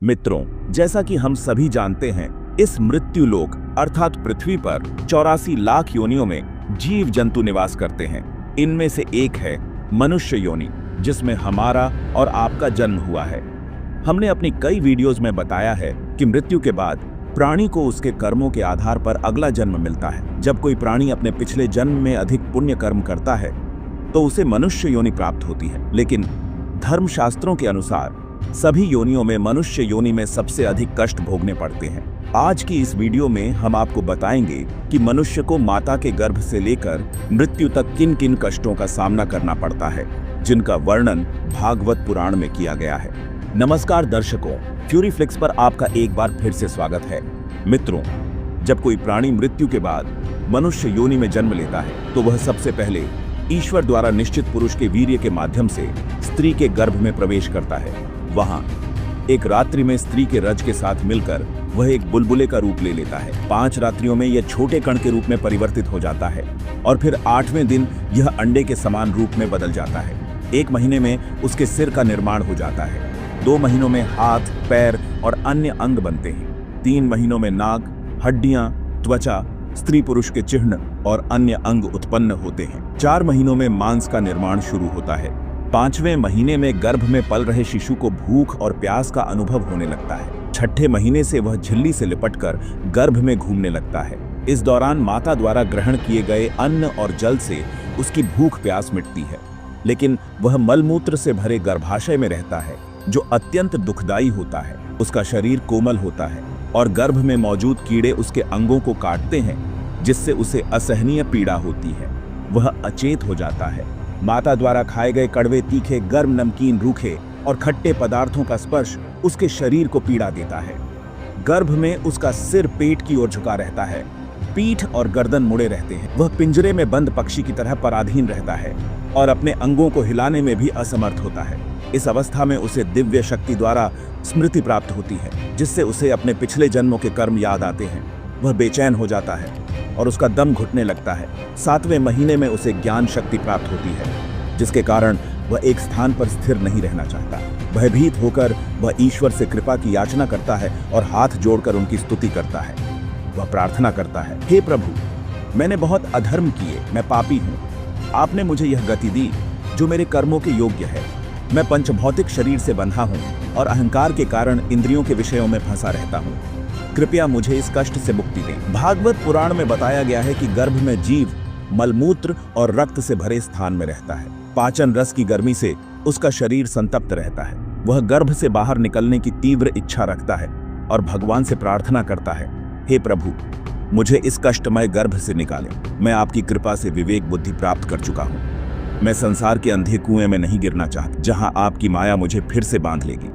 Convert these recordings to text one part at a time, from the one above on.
मित्रों, जैसा कि हम सभी जानते हैं, इस मृत्युलोक अर्थात पृथ्वी पर 84 लाख योनियों में जीव जंतु निवास करते हैं। इनमें से एक है मनुष्य योनि, जिसमें हमारा और आपका जन्म हुआ है। हमने अपनी कई वीडियोस में बताया है कि मृत्यु के बाद प्राणी को उसके कर्मों के आधार पर अगला जन्म मिलता है। जब कोई प्राणी अपने पिछले जन्म में अधिक पुण्य कर्म करता है तो उसे मनुष्य योनि प्राप्त होती है। लेकिन धर्मशास्त्रों के अनुसार सभी योनियों में मनुष्य योनि में सबसे अधिक कष्ट भोगने पड़ते हैं। आज की इस वीडियो में हम आपको बताएंगे कि मनुष्य को माता के गर्भ से लेकर मृत्यु तक किन किन कष्टों का सामना करना पड़ता है, जिनका वर्णन भागवत पुराण में किया गया है। नमस्कार दर्शकों, फ्यूरी फ्लिक्स पर आपका एक बार फिर से स्वागत है। मित्रों, जब कोई प्राणी मृत्यु के बाद मनुष्य योनि में जन्म लेता है तो वह सबसे पहले ईश्वर द्वारा निश्चित पुरुष के वीर्य के माध्यम से स्त्री के गर्भ में प्रवेश करता है। वहां एक रात्रि में स्त्री के रज के साथ मिलकर वह एक बुलबुले का रूप ले लेता है। 5 रात्रियों में यह छोटे कण के रूप में परिवर्तित हो जाता है और फिर 8वें दिन यह अंडे के समान रूप में बदल जाता है। 1 महीने में उसके सिर का निर्माण हो जाता है। 2 महीनों में हाथ, पैर और अन्य अंग बनते हैं। 3 महीनों में नाक, हड्डियां, त्वचा, स्त्री पुरुष के चिह्न और अन्य अंग उत्पन्न होते हैं। 4 महीनों में मांस का निर्माण शुरू होता है। 5वें महीने में गर्भ में पल रहे शिशु को भूख और प्यास का अनुभव होने लगता है। 6ठे महीने से वह झिल्ली से लिपटकर गर्भ में घूमने लगता है। इस दौरान माता द्वारा ग्रहण किए गए अन्न और जल से उसकी भूख प्यास मिटती है, लेकिन वह मलमूत्र से भरे गर्भाशय में रहता है, जो अत्यंत दुखदायी होता है। उसका शरीर कोमल होता है और गर्भ में मौजूद कीड़े उसके अंगों को काटते हैं, जिससे उसे असहनीय पीड़ा होती है। वह अचेत हो जाता है। माता द्वारा खाए गए कड़वे, तीखे, गर्म, नमकीन, रूखे और खट्टे पदार्थों का स्पर्श उसके शरीर को पीड़ा देता है। गर्भ में उसका सिर पेट की ओर झुका रहता है, पीठ और गर्दन मुड़े रहते हैं। वह पिंजरे में बंद पक्षी की तरह पराधीन रहता है और अपने अंगों को हिलाने में भी असमर्थ होता है। इस अवस्था में उसे दिव्य शक्ति द्वारा स्मृति प्राप्त होती है, जिससे उसे अपने पिछले जन्मों के कर्म याद आते हैं। वह बेचैन हो जाता है और उसका दम घुटने लगता है। 7वें महीने में उसे ज्ञान शक्ति प्राप्त होती है, जिसके कारण वह एक स्थान पर स्थिर नहीं रहना चाहता। भयभीत होकर वह ईश्वर से कृपा की याचना करता है और हाथ जोड़कर उनकी स्तुति करता है। वह प्रार्थना करता है, हे प्रभु, मैंने बहुत अधर्म किए, मैं पापी हूँ। आपने मुझे यह गति दी जो मेरे कर्मों के योग्य है। मैं पंचभौतिक शरीर से बंधा हूँ और अहंकार के कारण इंद्रियों के विषयों में फंसा रहता हूँ। कृपया मुझे इस कष्ट से मुक्ति दें। भागवत पुराण में बताया गया है कि गर्भ में जीव मलमूत्र और रक्त से भरे स्थान में रहता है। पाचन रस की गर्मी से उसका शरीर संतप्त रहता है। वह गर्भ से बाहर निकलने की तीव्र इच्छा रखता है और भगवान से प्रार्थना करता है, हे प्रभु, मुझे इस कष्टमय गर्भ से निकालें। मैं आपकी कृपा से विवेक बुद्धि प्राप्त कर चुका हूँ। मैं संसार के अंधे कुएं में नहीं गिरना चाहता, जहां आपकी माया मुझे फिर से बांध लेगी।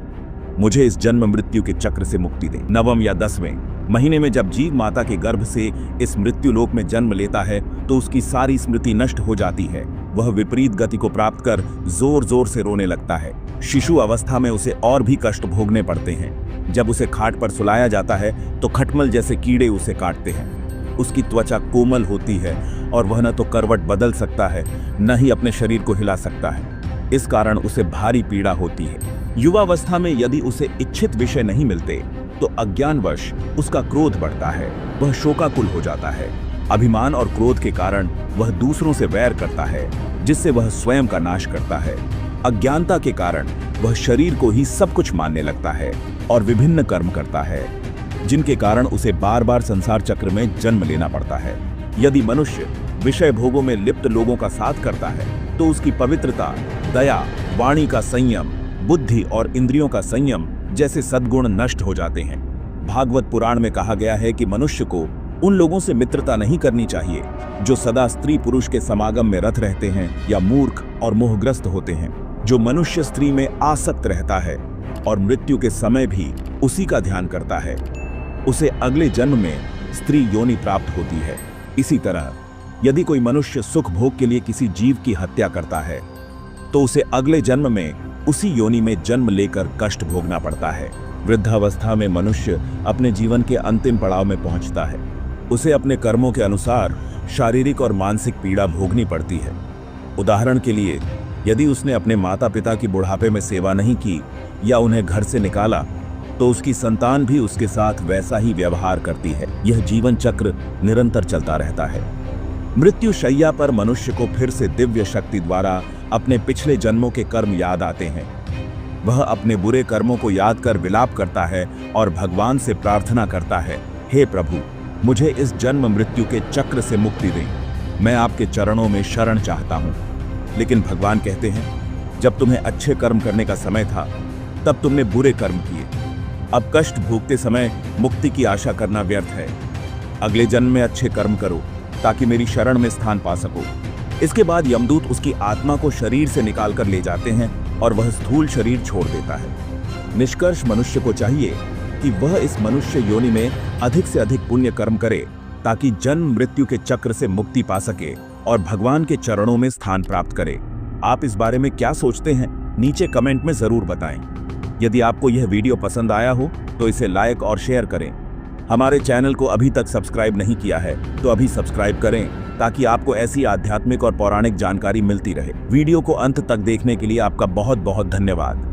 मुझे इस जन्म मृत्यु के चक्र से मुक्ति दे। 9वें या 10वें महीने में जब जीव माता के गर्भ से इस मृत्युलोक में जन्म लेता है तो उसकी सारी स्मृति नष्ट हो जाती है। वह विपरीत गति को प्राप्त कर जोर जोर से रोने लगता है। शिशु अवस्था में उसे और भी कष्ट भोगने पड़ते हैं। जब उसे खाट पर सुलाया जाता है तो खटमल जैसे कीड़े उसे काटते हैं। उसकी त्वचा कोमल होती है और वह न तो करवट बदल सकता है, न ही अपने शरीर को हिला सकता है। इस कारण उसे भारी पीड़ा होती है। युवावस्था में यदि उसे इच्छित विषय नहीं मिलते तो अज्ञानवश उसका क्रोध बढ़ता है। वह शोकाकुल हो जाता है। अभिमान और क्रोध के कारण वह दूसरों से वैर करता है, जिससे वह स्वयं का नाश करता है। अज्ञानता के कारण वह शरीर को ही सब कुछ मानने लगता है और विभिन्न कर्म करता है, जिनके कारण उसे बार बार संसार चक्र में जन्म लेना पड़ता है। यदि मनुष्य विषय भोगों में लिप्त लोगों का साथ करता है तो उसकी पवित्रता, दया, वाणी का संयम, बुद्धि और इंद्रियों का संयम जैसे सद्गुण नष्ट हो जाते हैं। भागवत पुराण में कहा गया है कि मनुष्य को उन लोगों से मित्रता नहीं करनी चाहिए जो सदा स्त्री पुरुष के समागम में रत रहते हैं या मूर्ख और मोहग्रस्त होते हैं। जो मनुष्य स्त्री में आसक्त रहता है और मृत्यु के समय भी उसी का ध्यान करता है, उसे अगले जन्म में स्त्री योनि प्राप्त होती है। इसी तरह यदि कोई मनुष्य सुख भोग के लिए किसी जीव की हत्या करता है तो उसे अगले जन्म में उसी योनि में जन्म लेकर कष्ट भोगना पड़ता है। वृद्धावस्था में मनुष्य अपने जीवन के अंतिम पड़ाव में पहुंचता है। उसे अपने कर्मों के अनुसार शारीरिक और मानसिक पीड़ा भोगनी पड़ती है। उदाहरण के लिए, यदि उसने अपने माता पिता की बुढ़ापे में सेवा नहीं की या उन्हें घर से निकाला तो उसकी संतान भी उसके साथ वैसा ही व्यवहार करती है। यह जीवन चक्र निरंतर चलता रहता है। मृत्यु शैया पर मनुष्य को फिर से दिव्य शक्ति द्वारा अपने पिछले जन्मों के कर्म याद आते हैं। वह अपने बुरे कर्मों को याद कर विलाप करता है और भगवान से प्रार्थना करता है, हे प्रभु, मुझे इस जन्म मृत्यु के चक्र से मुक्ति दें। मैं आपके चरणों में शरण चाहता हूं। लेकिन भगवान कहते हैं, जब तुम्हें अच्छे कर्म करने का समय था तब तुमने बुरे कर्म किए। अब कष्ट भोगते समय मुक्ति की आशा करना व्यर्थ है। अगले जन्म में अच्छे कर्म करो ताकि मेरी शरण में स्थान पा सको। इसके बाद यमदूत उसकी आत्मा को शरीर से निकाल कर ले जाते हैं और वह स्थूल शरीर छोड़ देता है। निष्कर्ष, मनुष्य को चाहिए कि वह इस मनुष्य योनि में अधिक से अधिक पुण्य कर्म करे ताकि जन्म मृत्यु के चक्र से मुक्ति पा सके और भगवान के चरणों में स्थान प्राप्त करे। आप इस बारे में क्या सोचते हैं? नीचे कमेंट में जरूर बताएं। यदि आपको यह वीडियो पसंद आया हो तो इसे लाइक और शेयर करें। हमारे चैनल को अभी तक सब्सक्राइब नहीं किया है तो अभी सब्सक्राइब करें ताकि आपको ऐसी आध्यात्मिक और पौराणिक जानकारी मिलती रहे। वीडियो को अंत तक देखने के लिए आपका बहुत बहुत धन्यवाद।